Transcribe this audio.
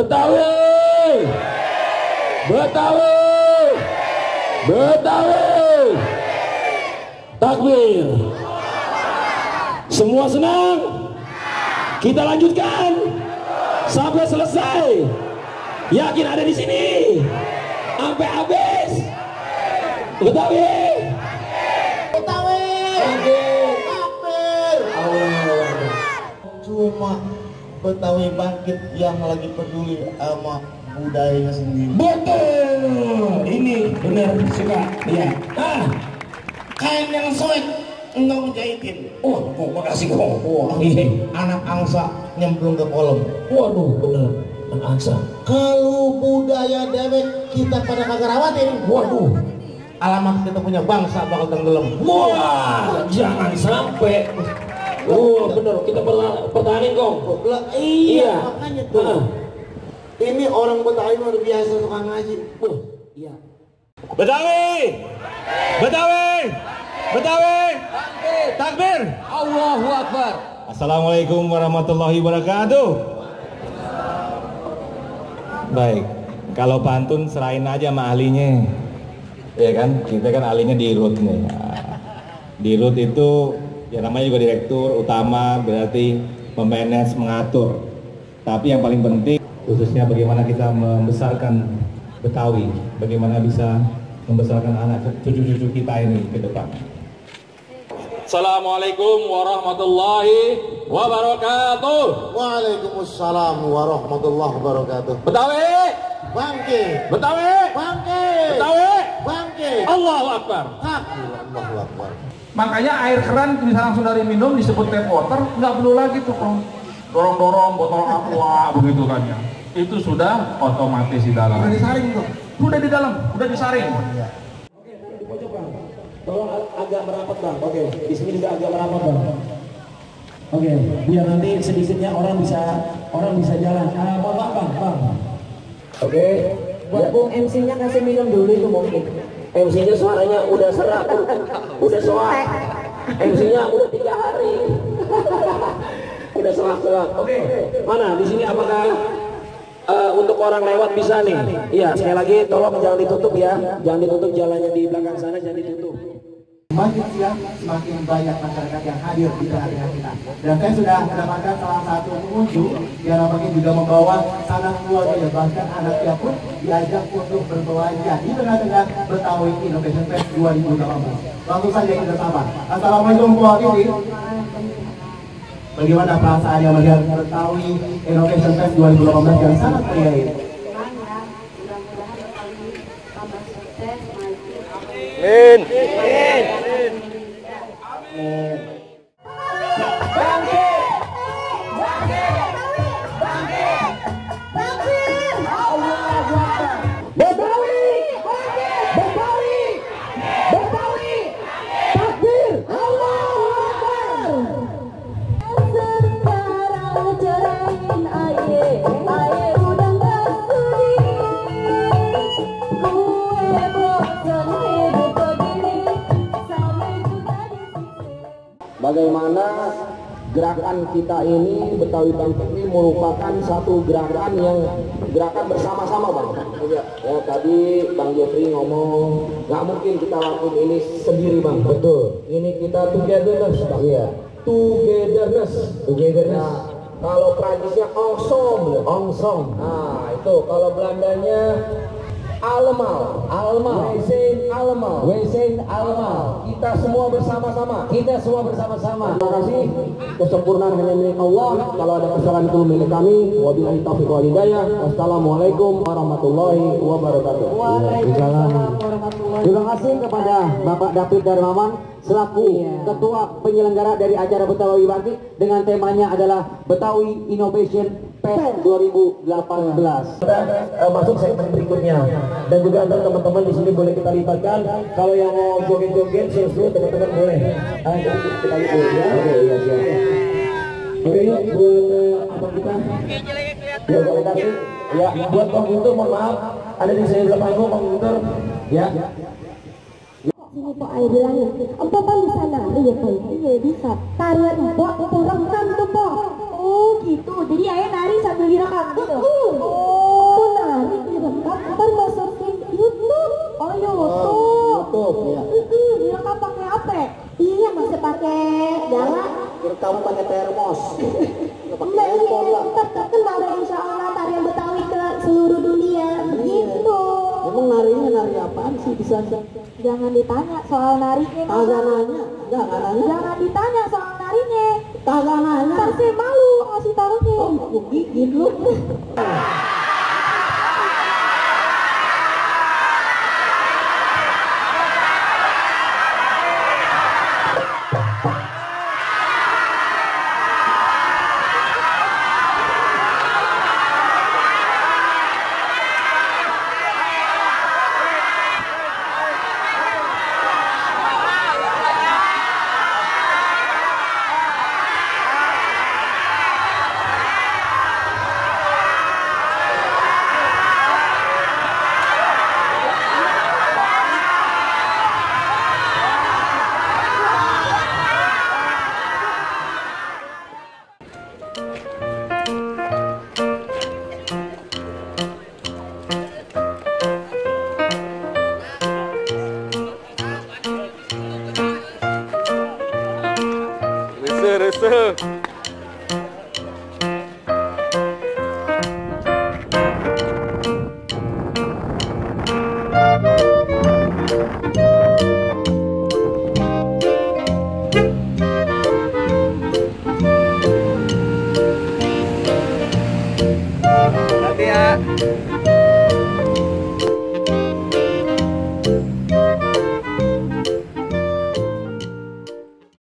Betawi, Betawi, Betawi. Takbir. Semua senang? Kita lanjutkan sampai selesai. Yakin ada di sini sampai habis? Betawi, Betawi, takbir. Cuma Betawi bangkit yang lagi peduli sama budayanya sendiri. betul. Ini benar suka. Ya. Kain yang soek engkau jahitin. Oh, makasih kok. Anak angsa nyemplung ke kolom. Waduh, bener. Anak angsa. Kalau budaya dewek kita pada kagak rawatin, Waduh. alamat kita punya bangsa bakal tenggelam. Wah, jangan sampai. Oh, bener. Kita pertahanin kok. Iya, makanya tuh. Ini orang Betawi luar biasa suka ngaji. Iya. Betawi, Betawi, Betawi, takbir. Allahu Akbar. Assalamualaikum warahmatullahi wabarakatuh. Baik, kalau pantun serahin aja sama ahlinya, ya kan? Kita kan ahlinya di RUT nih. Di RUT itu ya namanya juga direktur utama, berarti memanage, mengatur. Tapi yang paling penting khususnya bagaimana kita membesarkan Betawi, bagaimana bisa membesarkan anak cucu-cucu kita ini ke depan. Assalamualaikum warahmatullahi wabarakatuh. Waalaikumsalam warahmatullahi wabarakatuh. Betawi, Bangkit, Betawi, bangkit, Betawi. bangkit. Allahu Akbar. Allahu Akbar. Makanya air keran bisa langsung dari minum disebut tap water, nggak perlu lagi tuh dorong-dorong botol aqua begitu kan ya. Itu sudah otomatis di dalam. Udah disaring tuh. Sudah di dalam, udah disaring. Oke, di pojok bang. Tolong agak merapat bang. Oke, di sini juga agak merapat bang. Oke, biar nanti sedikitnya orang bisa jalan. Mohon maaf bang. Oke. Buat Bung MC-nya kasih minum dulu itu mungkin. MC-nya suaranya udah serak, udah soak. MC-nya udah 3 hari. Udah serak. Oke, mana di sini apakah untuk orang lewat bisa nih? Iya, sekali lagi tolong jangan ditutup ya. Jangan ditutup jalannya di belakang sana, jangan ditutup. Semakin siang, semakin banyak masyarakat yang hadir di tengah-tengah kita. Dan saya sudah mendapatkan salah satu pengunjung yang nampaknya juga membawa sanak keluarga, bahkan anaknya pun diajak untuk berbelanja di tengah-tengah Betawi Innovation Fest 2018. Langsung saja kita sapa. Assalamualaikum warahmatullahi wabarakatuh. Bagaimana perasaannya melihat Betawi Innovation Fest 2018 yang sangat meriah ini? Amin. Bagaimana gerakan kita ini Betawi Bangkit ini merupakan satu gerakan bersama-sama bang. Ya, tadi Bang Jeffrey ngomong nggak mungkin kita lakukan ini sendiri bang. Betul. Ini kita togetherness bang. Iya. Togetherness. Nah, kalau Prancisnya ongsong. Nah itu kalau Belandanya Allemaal. We zijn allemaal. Kita semua bersama-sama. Terima kasih. Kesempurnaan hanya milik Allah. Kalau ada kesalahan itu milik kami. Wabillahi taufiq wal hidayah. Wassalamualaikum warahmatullahi wabarakatuh. Waalaikumsalam warahmatullahi. Terima kasih kepada Bapak David Darmawan selaku Ketua Penyelenggara dari acara Betawi Bangkit dengan temanya adalah Betawi Innovation Fest 2018. Masuk segmen berikutnya dan juga antar teman-teman di sini boleh kita libatkan. Kalau yang mau joget-joget seru teman-teman boleh. Kita libur ya. Oke, iya siap. Oke, yuk buat apa kita? Ya, boleh kasih. Ya, buat Bang Guntur mohon maaf ada di sini belakang Bang Guntur. Ya. Ini Pak Air bilangnya, empok kan bisa nari ya Pak? Iya bisa. Tarian empok rekam tuh Pak. Oh gitu, jadi ayah nari sambil direkam gitu? Oh kamu pakai termos. Enggak, ini terkenal deh insya Allah tarian Betawi ke seluruh dunia. Gitu. Emang narinya nari apaan sih bisa? Jangan ditanya soal narinya. Kagak nanya, jangan nanya. Jangan ditanya soal narinya. Kagak nanya. Ntar saya malu ngasih tahunya. Oh, aku gigit lu.